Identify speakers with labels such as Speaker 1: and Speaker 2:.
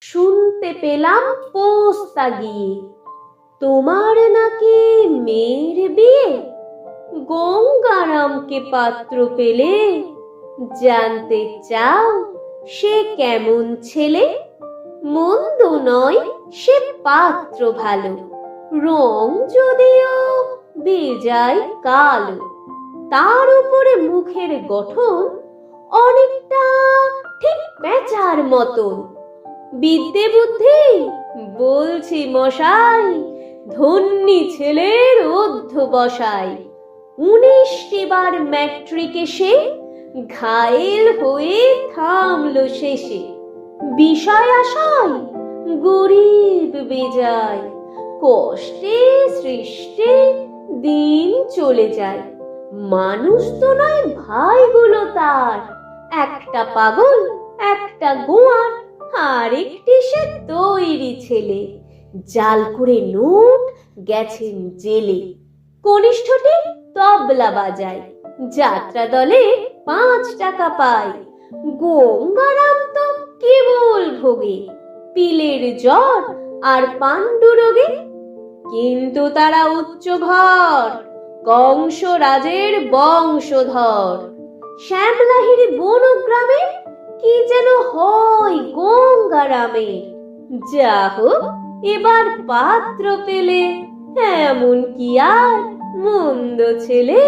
Speaker 1: শুনতে পেলাম পোস্তা গিয়ে তোমার নাকি মেয়ের বিয়ে। গঙ্গারামকে পাত্র পেলে জানতে চাও সে কেমন ছেলে? মন্দ নয় সে পাত্র ভালো, রং যদিও বেজায় কালো। তার উপরে মুখের গঠন অনেকটা ঠিক পেঁচার মতন। বিদ্যে বুদ্ধি বলছি মশাই, ধন্যী ছেলের অধ্যবসায়। 19টি বার ম্যাট্রিকে সে ঘায়েল হয়ে থামলো শেষে। বিষয় আশায় গরিব বেজায়, কষ্টে সৃষ্টে দিন চলে যায়। মানুষ তো নয় ভাইগুলো তার, একটা পাগল একটা গোয়ার, আর একটি সে তৈরি ছেলে। জাল করে নোট গেছেন জেলে। কনিষ্ঠটি তবলা বাজায়, যাত্রা দলে 5 টাকা পায়। গঙ্গারাম তো কেবল ভোগে পিলের জ্বর আর পাণ্ডুরোগে। কিন্তু তারা উচ্চ ঘর, কংস রাজের বংশধর। শ্যামলাহির বনগ্রামে কি যেন হয় গঙ্গারামের। যা হোক এবার পাত্র পেলে, এমন কি আর মন্দ ছেলে।